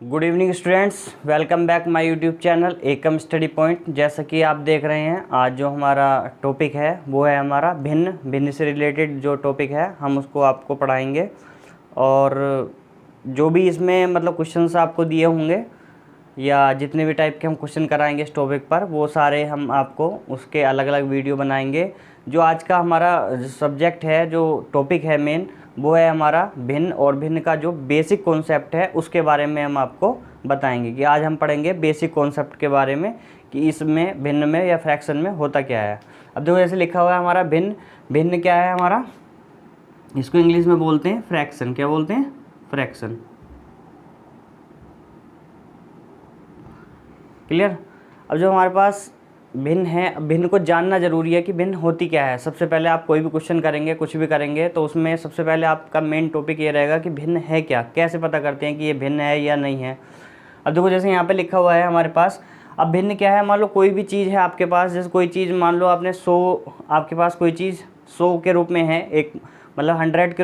Good evening students, welcome back my YouTube channel Ekam study point. जैसा कि आप देख रहे हैं, आज जो हमारा टॉपिक है वो है हमारा भिन्न से रिलेटेड जो टॉपिक है हम उसको आपको पढ़ाएंगे। और जो भी इसमें मतलब क्वेश्चंस आपको दिए होंगे या जितने भी टाइप के हम क्वेश्चन कराएंगे इस टॉपिक पर, वो सारे हम आपको उसके अलग अलग वीडियो बनाएंगे। जो आज का हमारा सब्जेक्ट है, जो टॉपिक है मेन, वो है हमारा भिन्न। और भिन्न का जो बेसिक कॉन्सेप्ट है उसके बारे में हम आपको बताएंगे कि आज हम पढ़ेंगे बेसिक कॉन्सेप्ट के बारे में कि इसमें भिन्न में या फ्रैक्शन में होता क्या है। अब देखो जैसे लिखा हुआ है हमारा भिन्न क्या है हमारा, इसको इंग्लिश में बोलते हैं फ्रैक्शन। क्या बोलते हैं? फ्रैक्शन। क्लियर। अब जो हमारे पास भिन्न है, भिन्न को जानना ज़रूरी है कि भिन्न होती क्या है। सबसे पहले आप कोई भी क्वेश्चन करेंगे, कुछ भी करेंगे, तो उसमें सबसे पहले आपका मेन टॉपिक ये रहेगा कि भिन्न है क्या, कैसे पता करते हैं कि ये भिन्न है या नहीं है। अब देखो जैसे यहाँ पे लिखा हुआ है हमारे पास, अब भिन्न क्या है। मान लो कोई भी चीज़ है आपके पास, जैसे कोई चीज़ मान लो आपने 100, आपके पास कोई चीज़ 100 के रूप में है, एक मतलब 100 के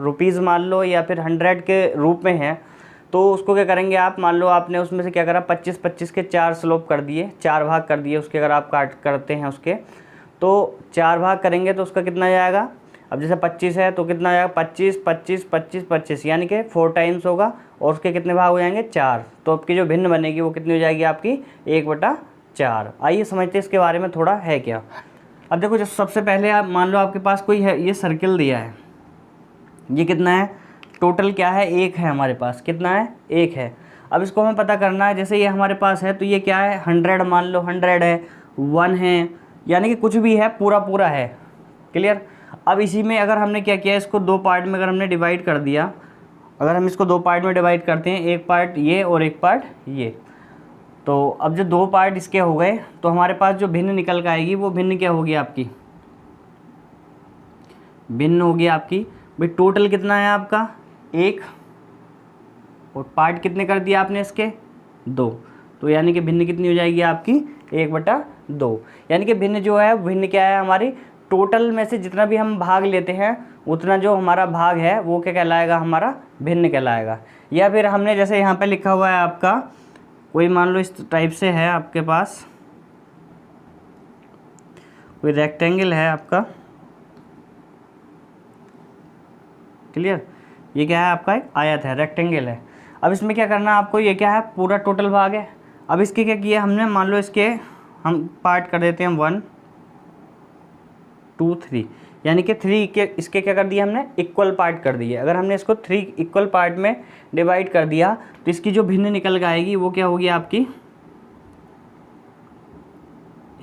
रुपीज़ मान लो, या फिर 100 के रूप में है, तो उसको क्या करेंगे आप, मान लो आपने उसमें से क्या करा, 25 के 4 स्लोप कर दिए, 4 भाग कर दिए उसके। अगर आप काट करते हैं उसके, तो 4 भाग करेंगे तो उसका कितना जाएगा। अब जैसे 25 है तो कितना जाएगा, 25 25 25 25, यानी कि 4 टाइम्स होगा। और उसके कितने भाग हो जाएंगे, 4। तो आपकी जो भिन्न बनेगी वो कितनी हो जाएगी आपकी, 1/4। आइए समझते हैं इसके बारे में थोड़ा है क्या। अब देखो जो सबसे पहले आप मान लो आपके पास कोई है, ये सर्किल दिया है, ये कितना है, टोटल क्या है, 1 है हमारे पास। कितना है, 1 है। अब इसको हमें पता करना है, जैसे ये हमारे पास है तो ये क्या है, 100 मान लो, 100 है, 1 है, यानी कि कुछ भी है, पूरा पूरा है। क्लियर। अब इसी में अगर हमने क्या किया, इसको 2 पार्ट में अगर हमने डिवाइड कर दिया, अगर हम इसको 2 पार्ट में डिवाइड करते हैं, एक पार्ट ये और एक पार्ट ये, तो अब जो 2 पार्ट इसके हो गए, तो हमारे पास जो भिन्न निकल कर आएगी वो भिन्न क्या होगी आपकी, भिन्न होगी आपकी भाई। टोटल कितना है आपका, 1, और पार्ट कितने कर दिया आपने इसके, 2। तो यानी कि भिन्न कितनी हो जाएगी आपकी, 1/2। यानी कि भिन्न जो है, भिन्न क्या है हमारी, टोटल में से जितना भी हम भाग लेते हैं उतना जो हमारा भाग है वो क्या कहलाएगा, हमारा भिन्न कहलाएगा। या फिर हमने जैसे यहाँ पे लिखा हुआ है आपका, कोई मान लो इस टाइप से है आपके पास, कोई रेक्टेंगल है आपका। क्लियर। ये क्या है आपका, एक आयत है, रेक्टेंगल है। अब इसमें क्या करना है आपको, ये क्या है, पूरा टोटल भाग है। अब इसके क्या किया हमने, मान लो इसके हम पार्ट कर देते हैं 1 2 3, यानी कि 3 के इसके क्या कर दिया हमने, इक्वल पार्ट कर दिए। अगर हमने इसको 3 इक्वल पार्ट में डिवाइड कर दिया तो इसकी जो भिन्न निकल के आएगी वो क्या होगी आपकी,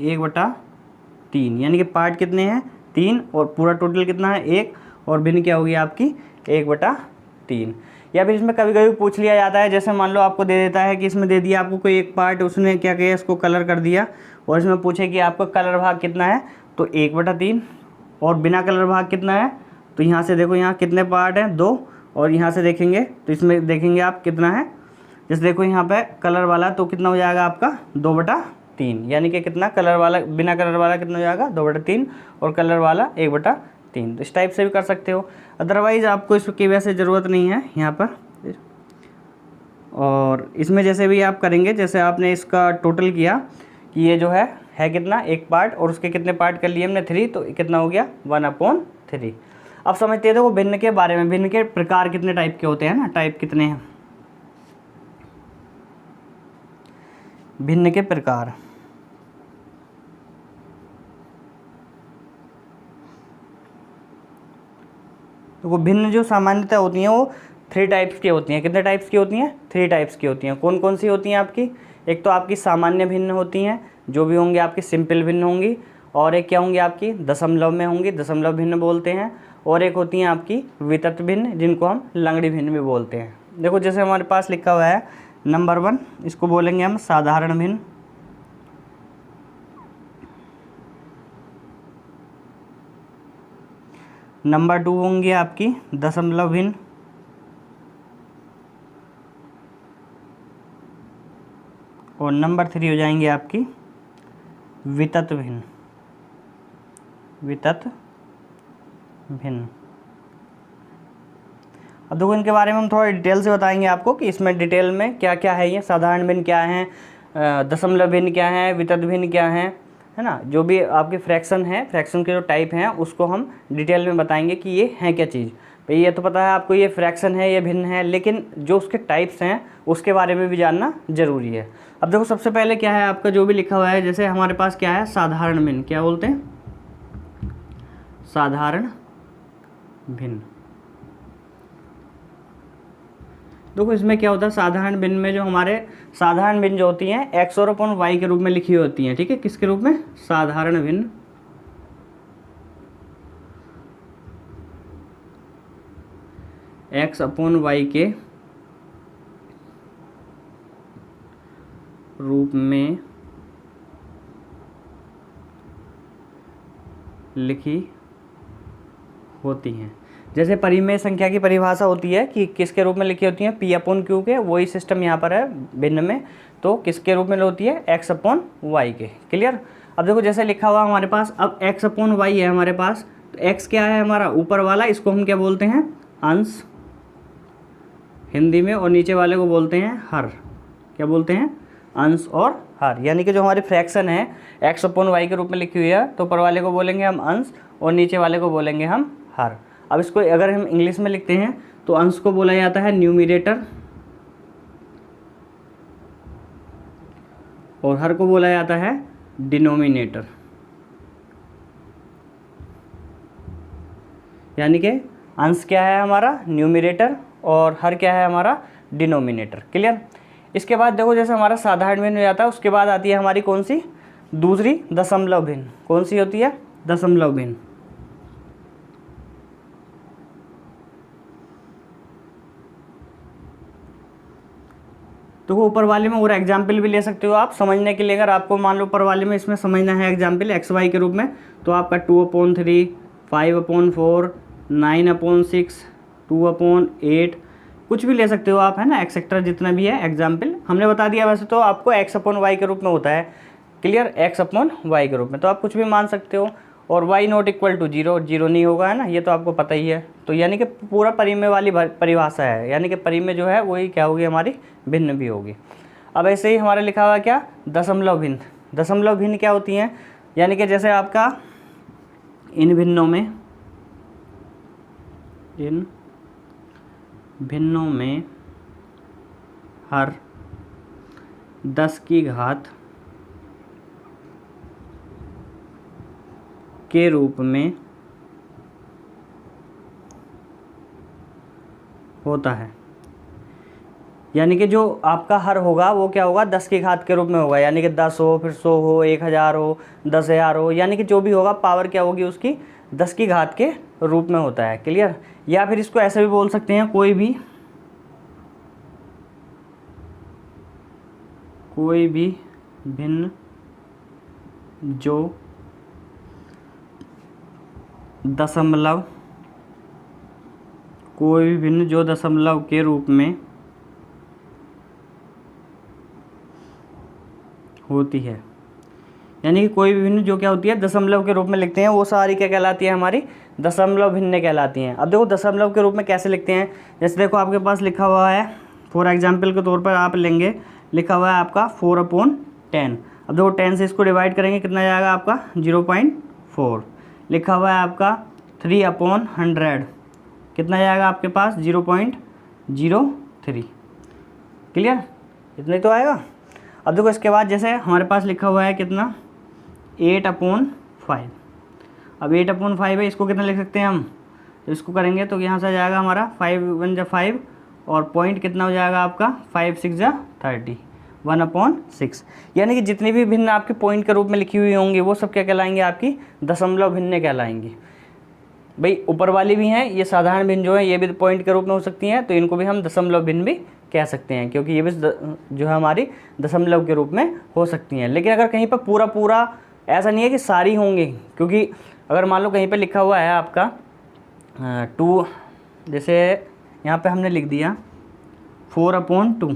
1/3। यानी कि पार्ट कितने हैं, 3, और पूरा टोटल कितना है, 1, और भिन्न क्या होगी आपकी, 1/3। या फिर इसमें कभी कभी पूछ लिया जाता है, जैसे मान लो आपको दे देता है कि इसमें दे दिया आपको कोई एक पार्ट, उसने क्या किया, इसको कलर कर दिया, और इसमें पूछे कि आपका कलर भाग कितना है, तो 1/3। और बिना कलर भाग कितना है, तो यहाँ से देखो यहाँ कितने पार्ट हैं, 2, और यहाँ से देखेंगे तो इसमें देखेंगे आप कितना है, जैसे देखो यहाँ पे कलर वाला, तो कितना हो जाएगा आपका, 2/3। यानी कि कितना, कलर वाला, बिना कलर वाला कितना हो जाएगा, 2/3, और कलर वाला 1/3। तो इस टाइप से भी कर सकते हो, अदरवाइज़ आपको इसकी वैसे ज़रूरत नहीं है यहाँ पर। और इसमें जैसे भी आप करेंगे, जैसे आपने इसका टोटल किया कि ये जो है कितना, एक पार्ट, और उसके कितने पार्ट कर लिए हमने, 3, तो कितना हो गया, 1/3। अब समझते हैं देखो भिन्न के बारे में, भिन्न के प्रकार कितने टाइप के होते हैं ना, टाइप कितने हैं भिन्न के प्रकार। तो वो भिन्न जो सामान्यतः होती हैं वो 3 टाइप्स की होती हैं। कितने टाइप्स की होती हैं, 3 टाइप्स की होती हैं। कौन कौन सी होती हैं आपकी, एक तो आपकी सामान्य भिन्न होती हैं, जो भी होंगी आपकी सिंपल भिन्न होंगी, और एक क्या होंगी आपकी, दशमलव में होंगी, दशमलव भिन्न बोलते हैं, और एक होती हैं आपकी वितत भिन्न, जिनको हम लंगड़ी भिन्न भी बोलते हैं। देखो जैसे हमारे पास लिखा हुआ है नंबर 1, इसको बोलेंगे हम साधारण भिन्न। नंबर 2 होंगे आपकी दशमलव भिन्न, और नंबर 3 हो जाएंगे आपकी वितत भिन्न, वितत भिन्न। अब देखो इनके बारे में हम थोड़ा डिटेल से बताएंगे आपको कि इसमें डिटेल में क्या क्या है। ये साधारण भिन्न क्या है, दशमलव भिन्न क्या है, वितथ भिन्न क्या है ना, जो भी आपके फ्रैक्शन है, फ्रैक्शन के जो टाइप हैं उसको हम डिटेल में बताएंगे कि ये हैं क्या चीज़। भाई ये तो पता है आपको, ये फ्रैक्शन है, ये भिन्न है, लेकिन जो उसके टाइप्स हैं उसके बारे में भी जानना ज़रूरी है। अब देखो सबसे पहले क्या है आपका जो भी लिखा हुआ है, जैसे हमारे पास क्या है साधारण भिन्न, क्या बोलते हैं, साधारण भिन्न। देखो इसमें क्या होता है, साधारण भिन्न में जो हमारे साधारण भिन्न जो होती हैं एक्स और अपॉन वाई के रूप में लिखी होती हैं, ठीक है, किसके रूप में, साधारण भिन्न एक्स अपॉन वाई के रूप में लिखी होती हैं। जैसे परिमेय संख्या की परिभाषा होती है कि किसके रूप में लिखी होती है, पी अपॉन क्यू के, वही सिस्टम यहाँ पर है भिन्न में, तो किसके रूप में होती है, एक्स अपॉन वाई के। क्लियर। अब देखो जैसे लिखा हुआ हमारे पास, अब एक्स अपॉन वाई है हमारे पास, तो एक्स क्या है हमारा ऊपर वाला, इसको हम क्या बोलते हैं, अंश हिंदी में, और नीचे वाले को बोलते हैं हर। क्या बोलते हैं, अंश और हर। यानी कि जो हमारी फ्रैक्शन है एक्स अपॉन वाई के रूप में लिखी हुई है, तो ऊपर वाले को बोलेंगे हम अंश और नीचे वाले को बोलेंगे हम हर। अब इसको अगर हम इंग्लिश में लिखते हैं तो अंश को बोला जाता है न्यूमिरेटर और हर को बोला जाता है डिनोमिनेटर। यानी कि अंश क्या है हमारा, न्यूमिरेटर, और हर क्या है हमारा, डिनोमिनेटर। क्लियर। इसके बाद देखो जैसे हमारा साधारण भिन्न हो जाता है, उसके बाद आती है हमारी कौन सी, दूसरी दशमलव भिन्न। कौन सी होती है, दशमलव भिन्न। तो वो ऊपर वाले में और एग्जाम्पल भी ले सकते हो आप समझने के लिए। अगर आपको मान लो ऊपर वाले में इसमें समझना है एग्जाम्पल एक्स वाई के रूप में, तो आपका 2/3, 5/4, 9/6, 2/8, कुछ भी ले सकते हो आप, है ना, एक्सेट्रा जितना भी है एग्जाम्पल हमने बता दिया। वैसे तो आपको एक्स अपॉन वाई के रूप में होता है, क्लियर, एक्स अपॉन वाई के रूप में, तो आप कुछ भी मान सकते हो। और y नॉट इक्वल टू 0, 0 नहीं होगा, है ना, ये तो आपको पता ही है। तो यानी कि पूरा परिमेय वाली परिभाषा है, यानी कि परिमेय जो है वही क्या होगी हमारी, भिन्न भी होगी। अब ऐसे ही हमारा लिखा हुआ क्या, दशमलव भिन्न। दशमलव भिन्न क्या होती हैं, यानी कि जैसे आपका इन भिन्नों में हर 10 की घात के रूप में होता है। यानी कि जो आपका हर होगा वो क्या होगा, 10 की घात के रूप में होगा, यानी कि 10 हो, फिर 100 हो, 1000 हो, 10,000 हो, यानी कि जो भी होगा पावर क्या होगी उसकी 10 की घात के रूप में होता है। क्लियर। या फिर इसको ऐसे भी बोल सकते हैं, कोई भी भिन्न जो दशमलव के रूप में होती है। यानी कि कोई भी भिन्न जो क्या होती है, दशमलव के रूप में लिखते हैं, वो सारी क्या कहलाती है, हमारी दशमलव भिन्न कहलाती हैं। अब देखो दशमलव के रूप में कैसे लिखते हैं, जैसे देखो आपके पास लिखा हुआ है, फॉर एग्जाम्पल के तौर पर आप लेंगे, लिखा हुआ है आपका 4/10। अब देखो 10 से इसको डिवाइड करेंगे, कितना जाएगा आपका 0.4। लिखा हुआ है आपका 3/100, कितना जाएगा आपके पास 0.03। क्लियर, इतना ही तो आएगा। अब देखो इसके बाद जैसे हमारे पास लिखा हुआ है कितना, 8/5। अब 8/5 है, इसको कितना लिख सकते हैं हम, तो इसको करेंगे तो यहाँ से आ जाएगा हमारा 5 1 जा 5, और पॉइंट कितना हो जाएगा आपका 5 6 जा 30, 1/6। यानी कि जितनी भी भिन्न आपके पॉइंट के रूप में लिखी हुई होंगी वो सब क्या कहलाएंगे, आपकी दशमलव भिन्न कहलाएंगी। भाई ऊपर वाली भी हैं, ये साधारण भिन्न जो है ये भी पॉइंट के रूप में हो सकती हैं, तो इनको भी हम दशमलव भिन्न भी कह सकते हैं, क्योंकि ये भी जो है हमारी दशमलव के रूप में हो सकती हैं। लेकिन अगर कहीं पर पूरा ऐसा नहीं है कि सारी होंगी, क्योंकि अगर मान लो कहीं पर लिखा हुआ है आपका 2, जैसे यहाँ पे हमने लिख दिया 4/2,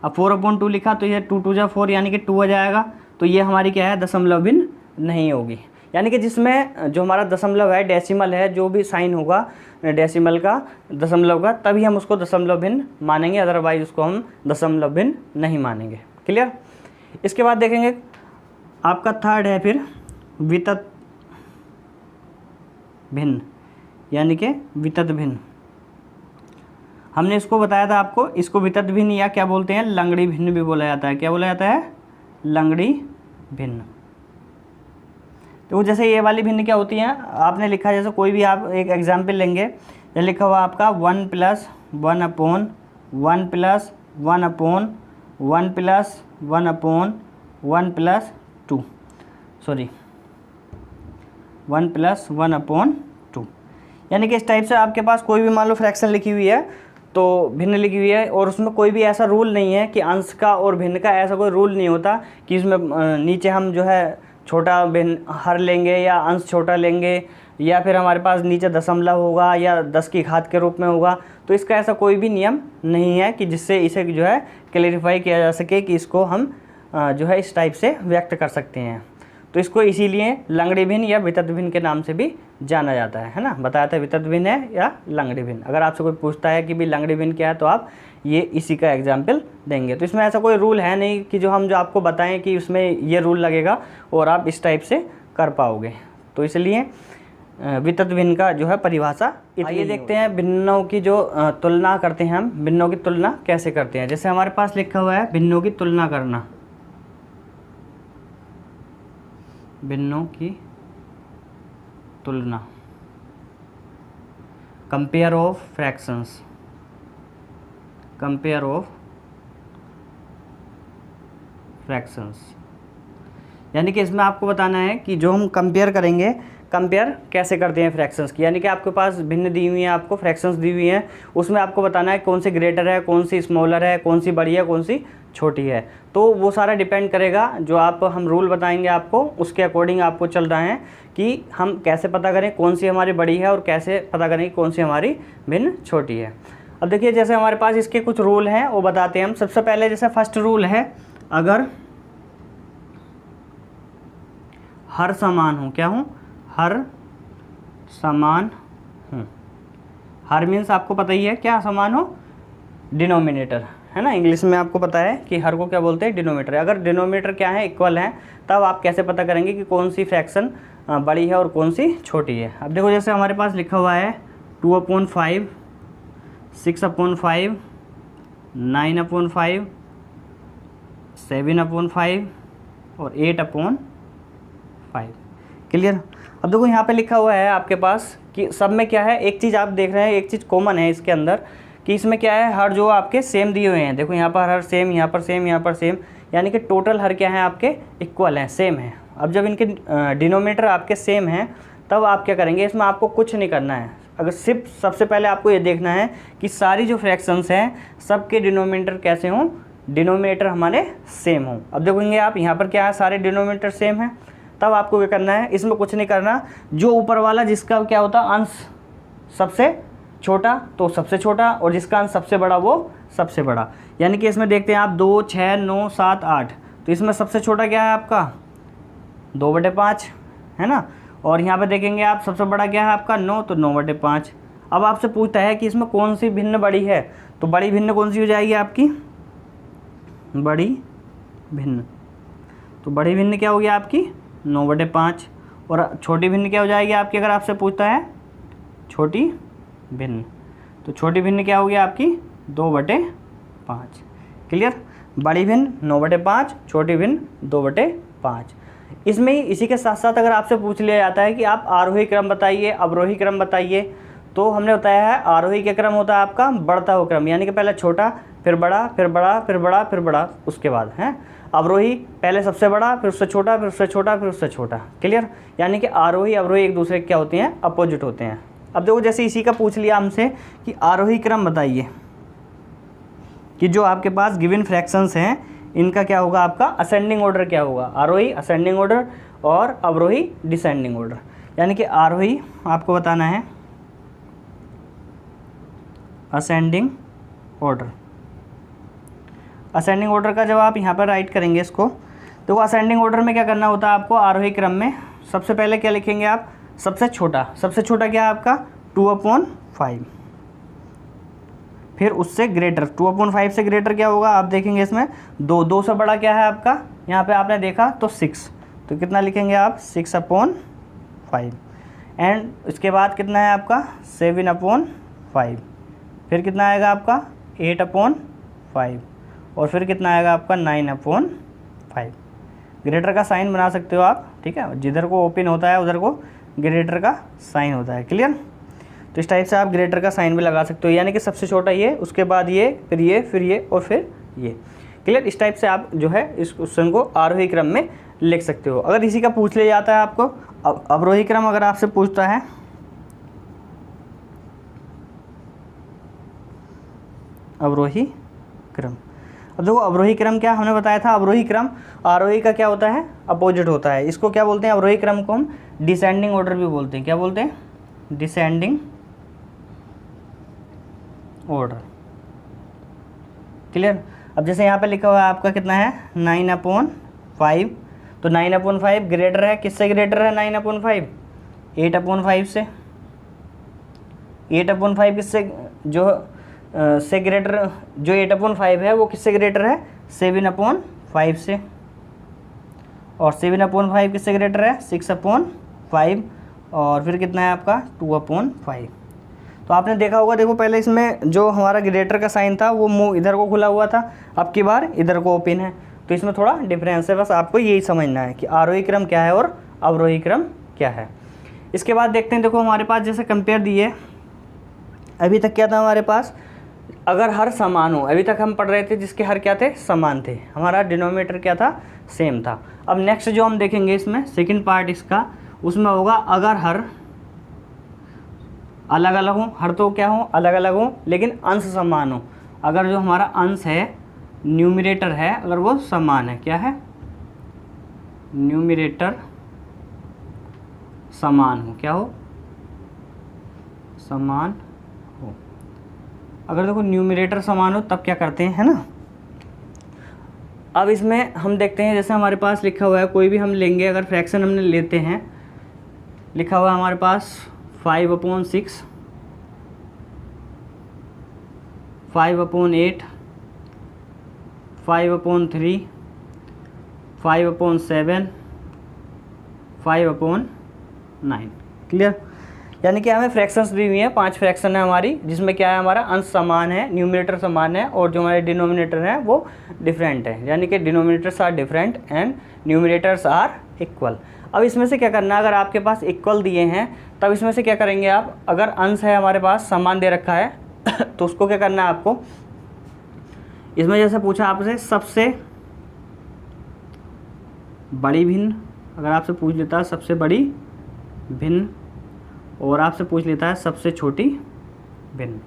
अब 4/2 लिखा तो ये 2 2 जा 4, यानी कि 2 आ जाएगा, तो ये हमारी क्या है, दशमलव भिन्न नहीं होगी। यानी कि जिसमें जो हमारा दशमलव है, डेसिमल है, जो भी साइन होगा डेसिमल का, दशमलव का, तभी हम उसको दशमलव भिन्न मानेंगे, अदरवाइज उसको हम दशमलव भिन्न नहीं मानेंगे। क्लियर। इसके बाद देखेंगे आपका थर्ड है फिर वितत भिन्न, यानी कि वितत भिन्न। हमने इसको बताया था आपको, इसको वितत भिन्न या क्या बोलते हैं, लंगड़ी भिन्न भी बोला जाता है। क्या बोला जाता है, लंगड़ी भिन्न। तो जैसे ये वाली भिन्न क्या होती हैं, आपने लिखा जैसे कोई भी आप एक एग्जाम्पल लेंगे, ये लिखा हुआ आपका 1 + 1 upon 1 + 1 upon 1 + 1 upon 1 + 2, sorry 1 + 1 upon 2। यानी कि इस टाइप से आपके पास कोई भी मान लो फ्रैक्शन लिखी हुई है, तो भिन्न लिखी हुई है, और उसमें कोई भी ऐसा रूल नहीं है कि अंश का और भिन्न का, ऐसा कोई रूल नहीं होता कि इसमें नीचे हम जो है छोटा भिन्न हर लेंगे या अंश छोटा लेंगे, या फिर हमारे पास नीचे दशमलव होगा या 10 की घात के रूप में होगा। तो इसका ऐसा कोई भी नियम नहीं है कि जिससे इसे जो है क्लैरिफाई किया जा सके कि इसको हम जो है इस टाइप से व्यक्त कर सकते हैं। तो इसको इसीलिए लंगड़ी भिन्न या वितत भिन्न के नाम से भी जाना जाता है ना। बताया था वितत भिन्न है या लंगड़ी भिन्न। अगर आपसे कोई पूछता है कि भी लंगड़ी भिन्न क्या है, तो आप ये इसी का एग्जाम्पल देंगे। तो इसमें ऐसा कोई रूल है नहीं कि जो हम जो आपको बताएं कि उसमें ये रूल लगेगा और आप इस टाइप से कर पाओगे। तो इसलिए वितत भिन्न का जो है परिभाषा। ये देखते हैं भिन्नों की जो तुलना करते हैं हम, भिन्नों की तुलना कैसे करते हैं। जैसे हमारे पास लिखा हुआ है भिन्नों की तुलना करना, भिन्नों की तुलना, compare of fractions, compare of fractions. यानी कि इसमें आपको बताना है कि जो हम कंपेयर करेंगे, कंपेयर कैसे करते हैं फ्रैक्शंस की। यानी कि आपके पास भिन्न दी हुई हैं, आपको फ्रैक्शंस दी हुई हैं, उसमें आपको बताना है कौन सी ग्रेटर है, कौन सी स्मॉलर है, कौन सी बड़ी है, कौन सी छोटी है। तो वो सारा डिपेंड करेगा, जो आप हम रूल बताएंगे आपको, उसके अकॉर्डिंग आपको चल रहा है कि हम कैसे पता करें कौन सी हमारी बड़ी है और कैसे पता करें कौन सी हमारी भिन्न छोटी है। अब देखिए जैसे हमारे पास इसके कुछ रूल हैं वो बताते हैं हम। सबसे पहले जैसे फर्स्ट रूल है, अगर हर समान हो, क्या हो, हर समान हो। हर मीन्स आपको पता ही है क्या समान हो, डिनोमिनेटर है ना। इंग्लिश में आपको पता है कि हर को क्या बोलते हैं, डिनोमिनेटर। अगर डिनोमिनेटर क्या है, इक्वल है, तब आप कैसे पता करेंगे कि कौन सी फ्रैक्शन बड़ी है और कौन सी छोटी है। अब देखो जैसे हमारे पास लिखा हुआ है 2/5, 6/5, 9/5, 7/5 और 8/5। क्लियर। अब देखो यहाँ पे लिखा हुआ है आपके पास कि सब में क्या है, एक चीज़ आप देख रहे हैं, एक चीज़ कॉमन है इसके अंदर कि इसमें क्या है, हर जो आपके सेम दिए हुए हैं। देखो यहाँ पर हर सेम, यहाँ पर सेम, यहाँ पर सेम, यानी कि टोटल हर क्या है आपके इक्वल हैं, सेम है। अब जब इनके डिनोमिनेटर आपके सेम हैं, तब आप क्या करेंगे, इसमें आपको कुछ नहीं करना है। अगर सिर्फ सबसे पहले आपको ये देखना है कि सारी जो फ्रैक्शंस हैं सबके डिनोमिनेटर कैसे हों, डिनोमिनेटर हमारे सेम हों। अब देखोगे आप यहाँ पर क्या है, सारे डिनोमिनेटर सेम हैं, तब आपको क्या करना है, इसमें कुछ नहीं करना। जो ऊपर वाला जिसका क्या होता है अंश सबसे छोटा, तो सबसे छोटा, और जिसका अंश सबसे बड़ा वो सबसे बड़ा। यानी कि इसमें देखते हैं आप 2, 6, 9, 7, 8, तो इसमें सबसे छोटा क्या है आपका 2/5 है ना। और यहाँ पे देखेंगे आप सबसे बड़ा क्या है आपका 9, तो 9/5। अब आपसे पूछता है कि इसमें कौन सी भिन्न बड़ी है, तो बड़ी भिन्न कौन सी हो जाएगी आपकी, बड़ी भिन्न। तो बड़ी भिन्न क्या होगी आपकी 9/5, और छोटी भिन्न क्या हो जाएगी आपकी, अगर आपसे पूछता है छोटी भिन्न, तो छोटी भिन्न क्या होगी आपकी 2/5। क्लियर। बड़ी भिन्न 9/5, छोटी भिन्न 2/5। इसमें इसी के साथ साथ अगर आपसे पूछ लिया जाता है कि आप आरोही क्रम बताइए, अवरोही क्रम बताइए, तो हमने बताया है आरोही का क्रम होता है आपका बढ़ता हुआ क्रम, यानी कि पहले छोटा, फिर बड़ा, फिर बड़ा, फिर बड़ा, फिर बड़ा, उसके बाद है अवरोही, पहले सबसे बड़ा, फिर उससे छोटा, फिर उससे छोटा, फिर उससे छोटा। क्लियर। यानी कि आरोही अवरोही एक दूसरे के क्या होते हैं, अपोजिट होते हैं। अब देखो जैसे इसी का पूछ लिया हमसे कि आरोही क्रम बताइए, कि जो आपके पास गिवन फ्रैक्शंस हैं इनका क्या होगा, आपका असेंडिंग ऑर्डर क्या होगा, आरोही असेंडिंग ऑर्डर और अवरोही डिसेंडिंग ऑर्डर। यानी कि आरोही आपको बताना है असेंडिंग ऑर्डर। असेंडिंग ऑर्डर का जब आप यहाँ पर राइट करेंगे इसको, तो असेंडिंग ऑर्डर में क्या करना होता है आपको, आरोही क्रम में सबसे पहले क्या लिखेंगे आप, सबसे छोटा क्या है आपका 2/5, फिर उससे ग्रेटर 2/5 से ग्रेटर क्या होगा आप देखेंगे इसमें 2 से बड़ा क्या है आपका, यहाँ पे आपने देखा तो 6, तो कितना लिखेंगे आप 6/5, एंड उसके बाद कितना है आपका 7/5, फिर कितना आएगा आपका 8/5, और फिर कितना आएगा आपका 9/5। ग्रेटर का साइन बना सकते हो आप, ठीक है, जिधर को ओपन होता है उधर को ग्रेटर का साइन होता है, क्लियर। तो इस टाइप से आप ग्रेटर का साइन भी लगा सकते हो, यानी कि सबसे छोटा ये, उसके बाद ये, फिर ये, फिर ये, और फिर ये, क्लियर। इस टाइप से आप जो है इस क्वेश्चन को आरोही क्रम में लिख सकते हो। अगर इसी का पूछ लिया जाता है आपको अवरोही क्रम, अगर आपसे पूछता है अवरोही क्रम, अब देखो अवरोही क्रम क्या हमने बताया था, अवरोही क्रम आरोही का क्या होता है, अपोजिट होता है। इसको क्या बोलते हैं, अवरोही क्रम को हम डिसेंडिंग ऑर्डर भी बोलते हैं। क्या बोलते हैं, डिसेंडिंग ऑर्डर, क्लियर। अब जैसे यहाँ पे लिखा हुआ है आपका कितना है 9/5, तो 9/5 ग्रेटर है, किससे ग्रेटर है 9/5, 8/5 से। 8/5 किससे, जो से ग्रेटर, जो 8/5 है वो किससे ग्रेटर है 7/5 से, और 7/5 किससे ग्रेटर है 6/5, और फिर कितना है आपका 2/5। तो आपने देखा होगा, देखो पहले इसमें जो हमारा ग्रेटर का साइन था वो मुंह इधर को खुला हुआ था, अब की बार इधर को ओपन है, तो इसमें थोड़ा डिफरेंस है, बस आपको यही समझना है कि आरोही क्रम क्या है और अवरोही क्रम क्या है। इसके बाद देखते हैं, देखो हमारे पास जैसे कंपेयर दिए, अभी तक क्या था हमारे पास, अगर हर समान हो, अभी तक हम पढ़ रहे थे जिसके हर क्या थे समान थे, हमारा डिनोमिनेटर क्या था सेम था। अब नेक्स्ट जो हम देखेंगे इसमें सेकंड पार्ट इसका, उसमें होगा अगर हर अलग अलग हो, हर तो क्या हो अलग अलग हो लेकिन अंश समान हो। अगर जो हमारा अंश है न्यूमरेटर है, अगर वो समान है, क्या है न्यूमरेटर समान हो, क्या हो समान हो। अगर देखो न्यूमरेटर समान हो तब क्या करते हैं, है ना। अब इसमें हम देखते हैं, जैसे हमारे पास लिखा हुआ है, कोई भी हम लेंगे, अगर फ्रैक्शन हमने लेते हैं, लिखा हुआ है हमारे पास 5/6, 5/8, 5/3, 5/7, 5/9, क्लियर। यानी कि हमें फ्रैक्शंस दी हुई हैं, 5 फ्रैक्शन है हमारी, जिसमें क्या है हमारा अंश समान है, न्यूमरेटर समान है, और जो हमारे डिनोमिनेटर हैं वो डिफरेंट है, यानी कि denominators are different and numerators are equal. अब इसमें से क्या करना है, अगर आपके पास इक्वल दिए हैं तब इसमें से क्या करेंगे आप, अगर अंश है हमारे पास समान दे रखा है तो उसको क्या करना है आपको, इसमें जैसे पूछा आपसे सबसे बड़ी भिन्न, अगर आपसे पूछ लेता है सबसे बड़ी भिन्न, और आपसे पूछ लेता है सबसे छोटी भिन्न।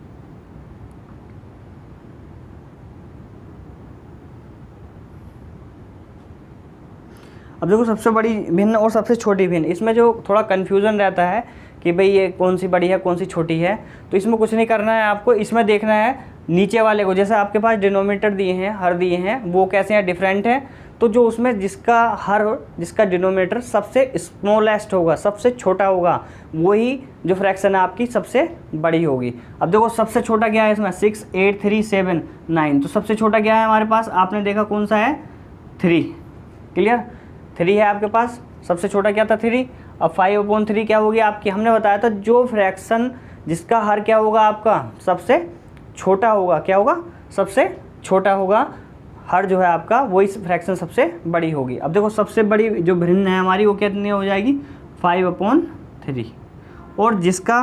अब देखो सबसे बड़ी भिन्न और सबसे छोटी भिन्न, इसमें जो थोड़ा कन्फ्यूज़न रहता है कि भाई ये कौन सी बड़ी है कौन सी छोटी है, तो इसमें कुछ नहीं करना है आपको, इसमें देखना है नीचे वाले को। जैसे आपके पास डिनोमिनेटर दिए हैं, हर दिए हैं, वो कैसे हैं डिफरेंट है, तो जो उसमें जिसका हर, जिसका डिनोमिनेटर सबसे स्मॉलेस्ट होगा, सबसे छोटा होगा, वही जो फ्रैक्शन है आपकी सबसे बड़ी होगी। अब देखो सबसे छोटा क्या है इसमें 6, 8, 3, 7, 9, तो सबसे छोटा क्या है हमारे पास, आपने देखा कौन सा है 3, क्लियर 3 है आपके पास, सबसे छोटा क्या था 3। अब 5/3 क्या होगी आपकी, हमने बताया था जो फ्रैक्शन जिसका हर क्या होगा आपका सबसे छोटा होगा, क्या होगा सबसे छोटा होगा, हर जो है आपका वही फ्रैक्शन सबसे बड़ी होगी। अब देखो सबसे बड़ी जो भिन्न है हमारी वो कितनी हो जाएगी 5/3, और जिसका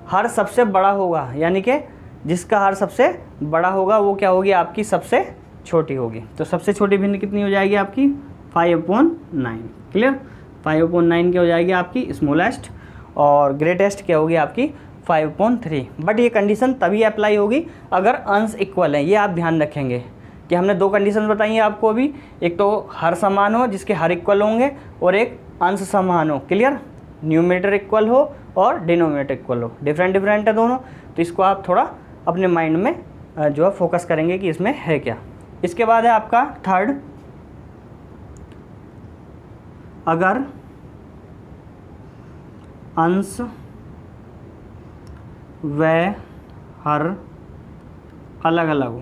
हर सबसे बड़ा होगा, यानी कि जिसका हर सबसे बड़ा होगा वो क्या होगी आपकी सबसे छोटी होगी। तो सबसे छोटी भिन्न कितनी हो जाएगी आपकी 5/9, क्लियर 5/9 क्या हो जाएगी आपकी स्मॉलेस्ट, और ग्रेटेस्ट क्या होगी आपकी 5/3। बट ये कंडीशन तभी अप्लाई होगी अगर अंश इक्वल है, ये आप ध्यान रखेंगे कि हमने 2 कंडीशन बताई हैं आपको अभी, एक तो हर समान हो जिसके हर इक्वल होंगे, और एक अंश समान हो, क्लियर न्यूमरेटर इक्वल हो और डिनोमिनेटर इक्वल हो, डिफरेंट है दोनों। तो इसको आप थोड़ा अपने माइंड में जो है फोकस करेंगे कि इसमें है क्या। इसके बाद है आपका थर्ड, अगर अंश व हर अलग अलग हो।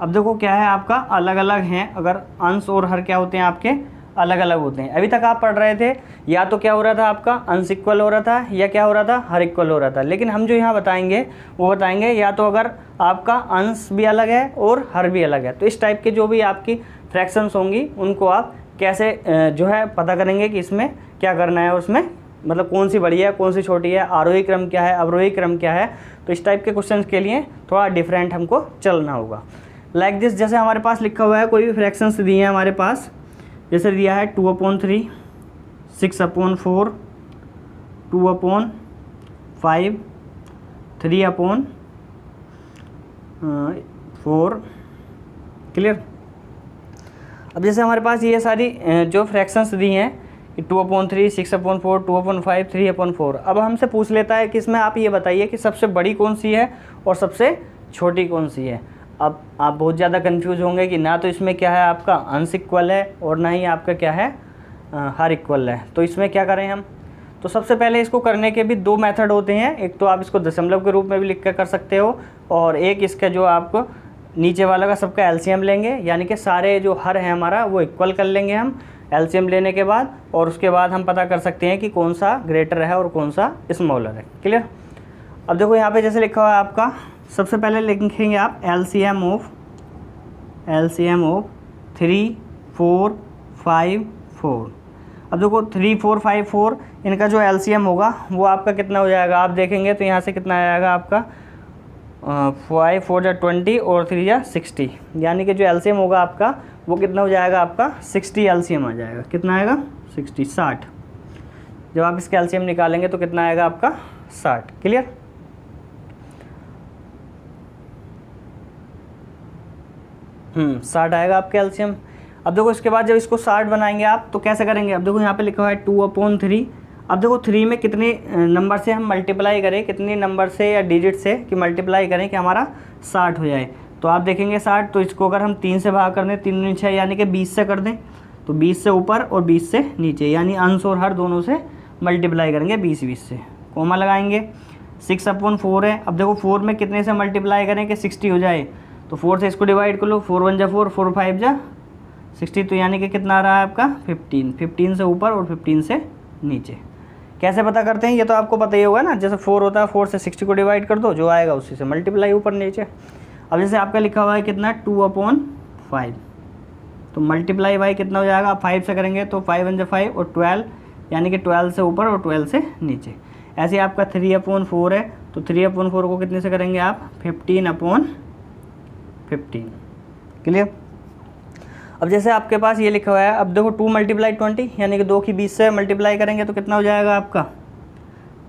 अब देखो क्या है आपका अलग अलग हैं, अगर अंश और हर क्या होते हैं आपके अलग अलग होते हैं। अभी तक आप पढ़ रहे थे या तो क्या हो रहा था आपका अंश इक्वल हो रहा था या क्या हो रहा था हर इक्वल हो रहा था, लेकिन हम जो यहाँ बताएंगे वो बताएंगे या तो अगर आपका अंश भी अलग है और हर भी अलग है। तो इस टाइप के जो भी आपकी फ्रैक्शंस होंगी उनको आप कैसे जो है पता करेंगे कि इसमें क्या करना है, उसमें मतलब कौन सी बड़ी है कौन सी छोटी है, आरोही क्रम क्या है अवरोही क्रम क्या है। तो इस टाइप के क्वेश्चंस के लिए थोड़ा डिफरेंट हमको चलना होगा। लाइक दिस, जैसे हमारे पास लिखा हुआ है कोई भी फ्रैक्शंस दिए हैं हमारे पास, जैसे दिया है 2/3, 6/4, 2/5, 3/4। क्लियर। अब जैसे हमारे पास ये सारी जो फ्रैक्शंस दी हैं 2/3, 6/4, 2/5, 3/4। अब हमसे पूछ लेता है कि इसमें आप ये बताइए कि सबसे बड़ी कौन सी है और सबसे छोटी कौन सी है। अब आप बहुत ज़्यादा कंफ्यूज होंगे कि ना तो इसमें क्या है आपका अंश इक्वल है और ना ही आपका क्या है हर इक्वल है। तो इसमें क्या करें हम, तो सबसे पहले इसको करने के भी दो मेथड होते हैं। एक तो आप इसको दशमलव के रूप में भी लिख कर सकते हो, और एक इसका जो आपको नीचे वाला का सबका एलसीएम लेंगे, यानी कि सारे जो हर है हमारा वो इक्वल कर लेंगे हम एलसीएम लेने के बाद, और उसके बाद हम पता कर सकते हैं कि कौन सा ग्रेटर है और कौन सा स्मॉलर है। क्लियर। अब देखो यहाँ पे जैसे लिखा हुआ है आपका, सबसे पहले लिखेंगे आप एलसीएम ऑफ 3, 4, 5, 4। अब देखो 3, 4, 5, 4 इनका जो एलसीएम होगा वो आपका कितना हो जाएगा, आप देखेंगे तो यहाँ से कितना आएगा आपका 5, 4 जा 20 और 3 जा 60, यानी कि जो एलसीएम होगा आपका वो कितना हो जाएगा आपका 60 एलसीएम आ जाएगा। कितना आएगा 60। जब आप इसका एलसीएम निकालेंगे तो कितना आएगा आपका 60। क्लियर। 60 आएगा आपका एलसीएम। अब देखो इसके बाद जब इसको 60 बनाएंगे आप तो कैसे करेंगे। अब देखो यहाँ पे लिखा हुआ है 2/3। अब देखो 3 में कितने नंबर से हम मल्टीप्लाई करें, कितने नंबर से या डिजिट से कि मल्टीप्लाई करें कि हमारा 60 हो जाए। तो आप देखेंगे 60, तो इसको अगर हम 3 से भाग कर दें, 3 दूनी 6 यानी कि 20 से कर दें, तो 20 से ऊपर और 20 से नीचे, यानी अंश और हर दोनों से मल्टीप्लाई करेंगे 20 से, कोमा लगाएंगे। 6/4 है। अब देखो 4 में कितने से मल्टीप्लाई करें कि 60 हो जाए, तो 4 से इसको डिवाइड कर लो, 4 1 जा 4, 4 5 जा 60, तो यानी कि कितना आ रहा है आपका 15 से ऊपर और 15 से नीचे। कैसे पता करते हैं ये तो आपको पता ही होगा ना, जैसे 4 होता है 4 से 60 को डिवाइड कर दो, जो आएगा उसी से मल्टीप्लाई ऊपर नीचे। अब जैसे आपका लिखा हुआ है कितना 2/5, तो मल्टीप्लाई बाई कितना हो जाएगा, आप 5 से करेंगे तो 5 1 जा 5 और 12, यानी कि 12 से ऊपर और 12 से नीचे। ऐसे आपका 3/4 है, तो 3/4 को कितने से करेंगे आप 15/15। क्लियर। अब जैसे आपके पास ये लिखा हुआ है, अब देखो 2 × 20 यानी कि 2 की 20 से मल्टीप्लाई करेंगे तो कितना हो जाएगा आपका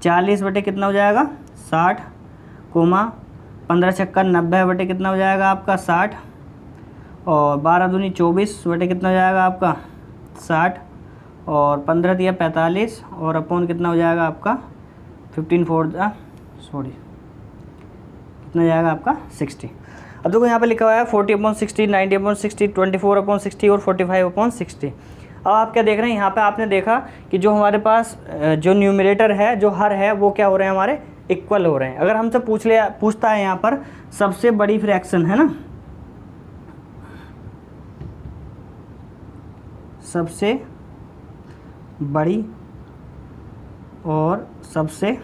40 बटे कितना हो जाएगा 60, कोमा 15 छक्का 90 बटे कितना हो जाएगा आपका 60, और 12 दूनी 24 बटे कितना हो जाएगा आपका 60, और 15 दिया 45, और अपॉन कितना हो जाएगा आपका कितना हो जाएगा आपका 60। अब देखो यहाँ पे लिखा हुआ है 40/60, 90/60, 24/60 और 45/60। अब आप क्या देख रहे हैं, यहाँ पे आपने देखा कि जो हमारे पास जो न्यूमरेटर है जो हर है वो क्या हो रहे हैं हमारे इक्वल हो रहे हैं। अगर हमसे पूछता है यहाँ पर सबसे बड़ी फ्रैक्शन है ना, सबसे बड़ी और सबसे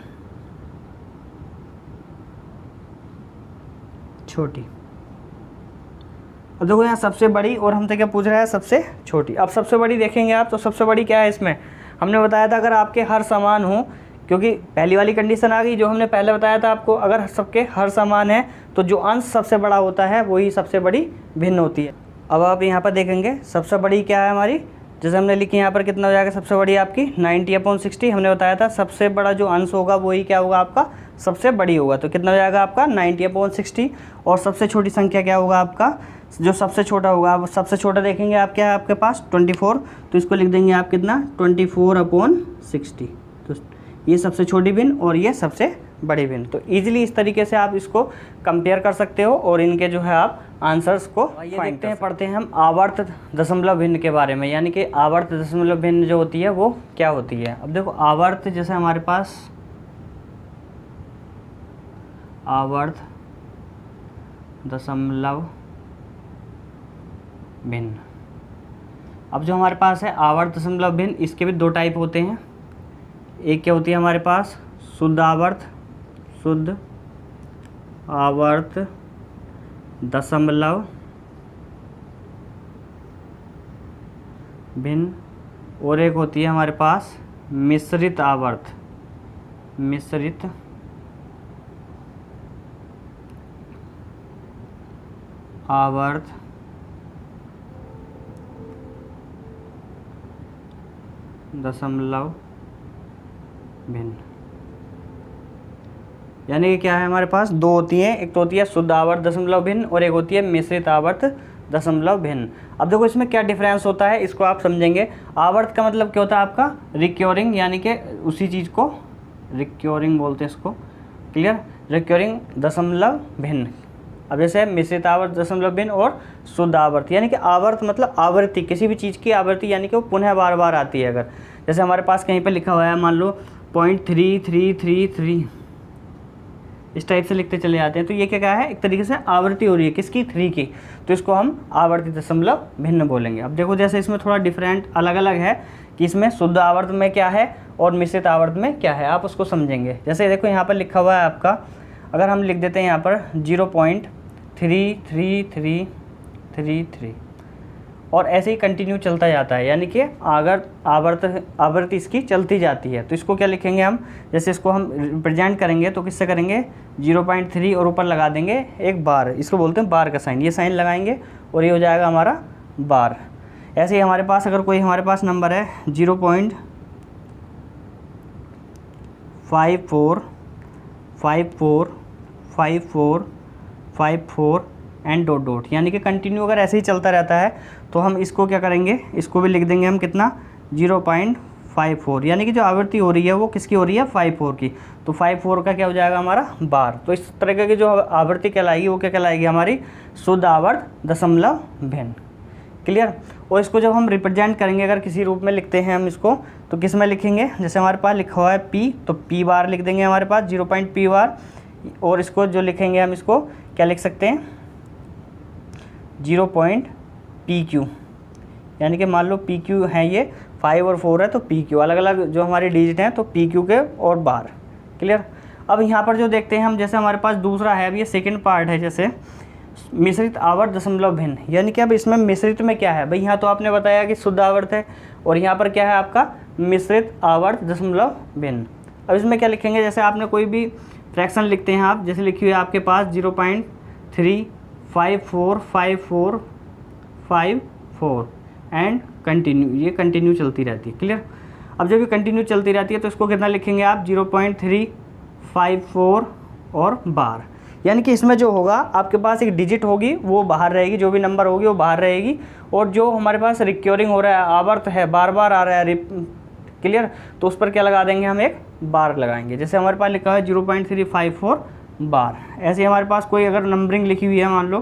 छोटी। अब देखो यहाँ सबसे बड़ी और हमसे क्या पूछ रहा है सबसे छोटी। अब सबसे बड़ी देखेंगे आप, तो सबसे बड़ी क्या है इसमें, हमने बताया था अगर आपके हर समान हो, क्योंकि पहली वाली कंडीशन आ गई जो हमने पहले बताया था आपको, अगर सबके हर समान है तो जो अंश सबसे बड़ा होता है वही सबसे बड़ी भिन्न होती है। अब आप यहाँ पर देखेंगे सबसे बड़ी क्या है हमारी, जैसे हमने लिखी यहाँ पर कितना हो जाएगा सबसे बड़ी आपकी 90/60। हमने बताया था सबसे बड़ा जो अंश होगा वही क्या होगा आपका सबसे बड़ी होगा, तो कितना हो जाएगा आपका 90/60। और सबसे छोटी संख्या क्या होगा आपका, जो सबसे छोटा होगा, अब सबसे छोटा देखेंगे आप क्या है आपके पास 24, तो इसको लिख देंगे आप कितना 24/60। तो ये सबसे छोटी भिन्न और ये सबसे बड़े भिन्न। तो ईजिली इस तरीके से आप इसको कंपेयर कर सकते हो और इनके जो है आप आंसर्स को देखते हैं, पढ़ते हैं हम आवर्त दशमलव भिन्न के बारे में, यानी कि आवर्त दशमलव भिन्न जो होती है वो क्या होती है। अब देखो आवर्त जैसे हमारे पास आवर्त दशमलव भिन्न, अब जो हमारे पास है आवर्त दशमलव भिन्न, इसके भी दो टाइप होते हैं। एक क्या होती है हमारे पास शुद्ध आवर्त दशमलव भिन्न, और एक होती है हमारे पास मिश्रित आवर्त दशमलव भिन्न। यानी कि क्या है हमारे पास दो होती हैं, एक तो होती है शुद्ध आवर्त दशमलव भिन्न और एक होती है मिश्रित आवर्त दशमलव भिन्न। अब देखो इसमें क्या डिफरेंस होता है इसको आप समझेंगे। आवर्त का मतलब क्या होता है आपका रिक्योरिंग, यानी कि उसी चीज़ को रिक्योरिंग बोलते हैं इसको, क्लियर, रिक्योरिंग दशमलव भिन्न। अब जैसे मिश्रित आवर्त दशमलव भिन्न और शुद्ध आवर्त, यानी कि आवर्त मतलब आवृत्ति, किसी भी चीज़ की आवृत्ति, यानी कि वो पुनः बार बार आती है। अगर जैसे हमारे पास कहीं पर लिखा हुआ है मान लो 0.3333 इस टाइप से लिखते चले जाते हैं, तो ये क्या है, एक तरीके से आवृत्ति हो रही है किसकी, 3 की, तो इसको हम आवर्ती दशमलव भिन्न बोलेंगे। अब देखो जैसे इसमें थोड़ा डिफरेंट अलग अलग है कि इसमें शुद्ध आवर्त में क्या है और मिश्रित आवर्त में क्या है, आप उसको समझेंगे। जैसे देखो यहाँ पर लिखा हुआ है आपका, अगर हम लिख देते हैं यहाँ पर 0.33333 और ऐसे ही कंटिन्यू चलता जाता है, यानी कि अगर आवृत्ति इसकी चलती जाती है, तो इसको क्या लिखेंगे हम, जैसे इसको हम रिप्रेजेंट करेंगे तो किससे करेंगे, 0.3 और ऊपर लगा देंगे एक बार, इसको बोलते हैं बार का साइन, ये साइन लगाएंगे और ये हो जाएगा हमारा बार। ऐसे ही हमारे पास अगर कोई हमारे पास नंबर है 0.54545454 एंड डॉट डॉट, यानी कि कंटिन्यू अगर ऐसे ही चलता रहता है तो हम इसको क्या करेंगे, इसको भी लिख देंगे हम कितना, 0.54, यानी कि जो आवृत्ति हो रही है वो किसकी हो रही है, 54 की, तो 54 का क्या हो जाएगा हमारा बार। तो इस तरह की जो आवृत्ति कहलाएगी वो क्या कहलाएगी, हमारी शुद्ध आवर्त दशमलव भिन्न, क्लियर। और इसको जब हम रिप्रेजेंट करेंगे, अगर किसी रूप में लिखते हैं हम इसको, तो किस में लिखेंगे, जैसे हमारे पास लिखा हुआ है P, तो P बार लिख देंगे हमारे पास 0.P बार, और इसको जो लिखेंगे हम इसको क्या लिख सकते हैं, 0.PQ, यानी कि मान लो PQ है ये 5 और 4 है, तो PQ अलग अलग जो हमारे डिजिट हैं, तो PQ के और बार, क्लियर। अब यहाँ पर जो देखते हैं हम, जैसे हमारे पास दूसरा है, अब ये सेकंड पार्ट है, जैसे मिश्रित आवर्त दशमलव भिन्न, यानी कि अब इसमें मिश्रित में क्या है भाई, यहाँ तो आपने बताया कि शुद्ध आवर्त है और यहाँ पर क्या है आपका मिश्रित आवर्त दशमलव भिन्न। अब इसमें क्या लिखेंगे, जैसे आपने कोई भी फ्रैक्शन लिखते हैं आप, जैसे लिखी हुई है आपके पास 0.3545454 एंड कंटिन्यू, ये कंटिन्यू चलती रहती है, क्लियर। अब जब ये कंटिन्यू चलती रहती है तो इसको कितना लिखेंगे आप, 0.354 और बार, यानी कि इसमें जो होगा आपके पास एक डिजिट होगी वो बाहर रहेगी, जो भी नंबर होगी वो बाहर रहेगी, और जो हमारे पास रिक्योरिंग हो रहा है, आवर्त है, बार बार आ रहा है, क्लियर, तो उस पर क्या लगा देंगे हम, एक बार लगाएंगे। जैसे हमारे पास लिखा है 0.354 बार। ऐसे हमारे पास कोई अगर नंबरिंग लिखी हुई है, मान लो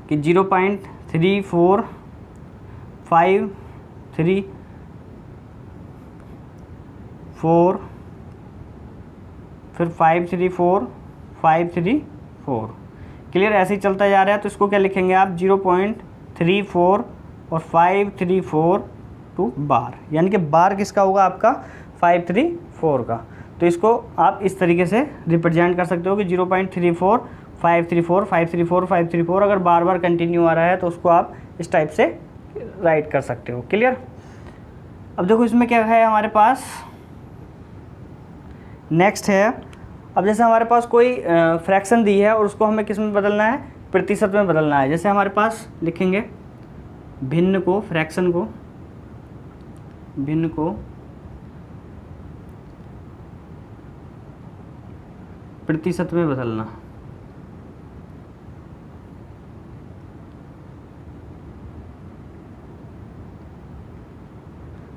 कि 0.34534 फिर 534534, क्लियर, ऐसे ही चलता जा रहा है, तो इसको क्या लिखेंगे आप, 0.34 और 534 टू बार, यानी कि बार किसका होगा आपका, 534 का। तो इसको आप इस तरीके से रिप्रेजेंट कर सकते हो कि 0.34 534 534 534, अगर बार बार कंटिन्यू आ रहा है तो उसको आप इस टाइप से राइट कर सकते हो, क्लियर। अब देखो इसमें क्या है हमारे पास, नेक्स्ट है, अब जैसे हमारे पास कोई फ्रैक्शन दी है और उसको हमें किस में बदलना है, प्रतिशत में बदलना है। जैसे हमारे पास लिखेंगे भिन्न को, फ्रैक्शन को, भिन्न को प्रतिशत में बदलना।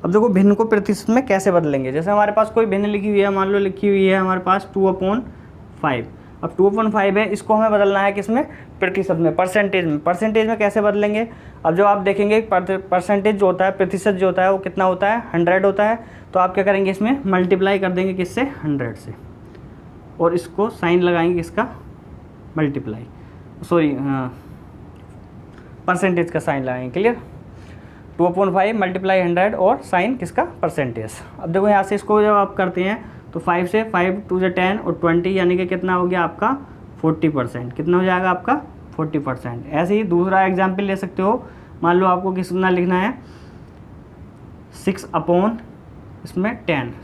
अब देखो भिन्न को प्रतिशत में कैसे बदलेंगे। जैसे हमारे पास कोई भिन्न लिखी हुई है, मान लो लिखी हुई है हमारे पास 2/5। अब 2/5 है, इसको हमें बदलना है किसमें, प्रतिशत में, परसेंटेज में। परसेंटेज में कैसे बदलेंगे, अब जो आप देखेंगे परसेंटेज जो होता है, प्रतिशत जो होता है वो कितना होता है, 100 होता है। तो आप क्या करेंगे, इसमें मल्टीप्लाई कर देंगे किससे, 100 से, और इसको साइन लगाएंगे किसका, मल्टीप्लाई, सॉरी परसेंटेज का साइन लगाएंगे। क्लियर, 2/5 मल्टीप्लाई 100 और साइन किसका, परसेंटेज। अब देखो यहाँ से इसको जब आप करते हैं तो 5 से 5 2 से 10 और 20, यानी कि कितना हो गया आपका 40%। कितना हो जाएगा आपका 40%। ऐसे ही दूसरा एग्जाम्पल ले सकते हो, मान लो आपको कितना लिखना है, 6/10।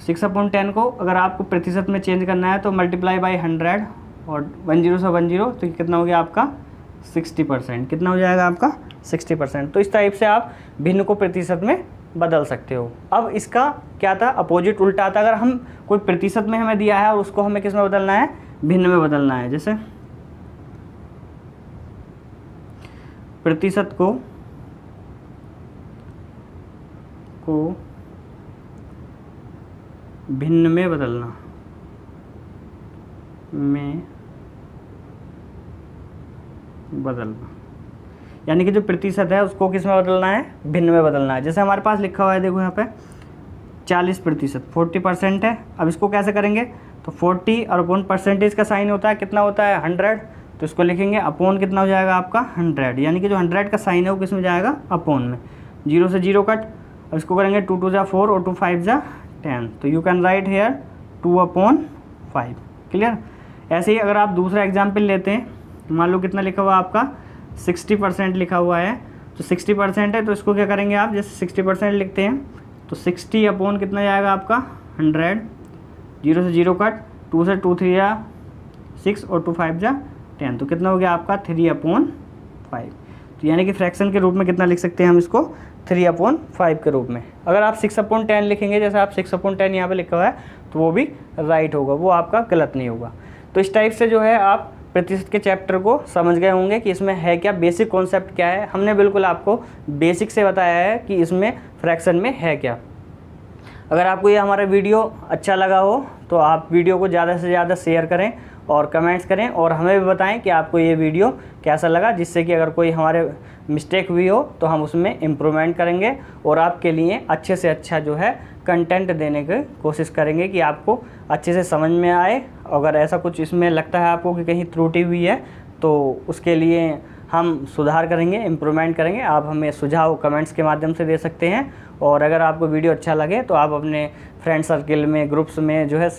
6/10 को अगर आपको प्रतिशत में चेंज करना है तो मल्टीप्लाई बाई 100 और 10 से 10, तो कितना हो गया आपका 60%। कितना हो जाएगा आपका 60%। तो इस टाइप से आप भिन्न को प्रतिशत में बदल सकते हो। अब इसका क्या था, अपोजिट उल्टा था। अगर हम कोई प्रतिशत में हमें दिया है और उसको हमें किस में बदलना है, भिन्न में बदलना है। जैसे प्रतिशत को भिन्न में बदलना, यानी कि जो प्रतिशत है उसको किस में बदलना है, भिन्न में बदलना है। जैसे हमारे पास लिखा हुआ है, देखो यहाँ पे 40%, 40% है। अब इसको कैसे करेंगे, तो 40 और अपॉन परसेंटेज का साइन होता है, कितना होता है 100, तो इसको लिखेंगे अपॉन, कितना हो जाएगा आपका 100, यानी कि जो 100 का साइन है वो किस में जाएगा, अपॉन में। 0 से 0 कट। अब इसको करेंगे 2 2 4 और 2 5 10, तो you can write here 2/5। Clear. ऐसे ही अगर आप दूसरा एग्जाम्पल लेते हैं, मान लो कितना लिखा हुआ आपका 60% लिखा हुआ है, तो 60% है, तो इसको क्या करेंगे आप, जैसे 60% लिखते हैं तो 60 अपॉन कितना जाएगा आपका 100, 0 से 0 कट, 2 से 2 3 6 और 2 5 10, तो कितना हो गया आपका 3/5। तो यानी कि फ्रैक्शन के रूप में कितना लिख सकते हैं हम इसको, 3/5 के रूप में। अगर आप 6/10 लिखेंगे, जैसे आप 6/10 यहाँ पे लिखा हुआ है, तो वो भी राइट होगा, वो आपका गलत नहीं होगा। तो इस टाइप से जो है आप प्रतिशत के चैप्टर को समझ गए होंगे कि इसमें है क्या, बेसिक कॉन्सेप्ट क्या है। हमने बिल्कुल आपको बेसिक से बताया है कि इसमें फ्रैक्शन में है क्या। अगर आपको ये हमारा वीडियो अच्छा लगा हो तो आप वीडियो को ज़्यादा से ज़्यादा शेयर करें और कमेंट्स करें, और हमें भी बताएं कि आपको ये वीडियो कैसा लगा, जिससे कि अगर कोई हमारे मिस्टेक हुई हो तो हम उसमें इम्प्रूवमेंट करेंगे और आपके लिए अच्छे से अच्छा जो है कंटेंट देने की कोशिश करेंगे कि आपको अच्छे से समझ में आए। अगर ऐसा कुछ इसमें लगता है आपको कि कहीं त्रुटि हुई है तो उसके लिए हम सुधार करेंगे, इम्प्रूवमेंट करेंगे। आप हमें सुझाव कमेंट्स के माध्यम से दे सकते हैं, और अगर आपको वीडियो अच्छा लगे तो आप अपने फ्रेंड सर्किल में, ग्रुप्स में जो है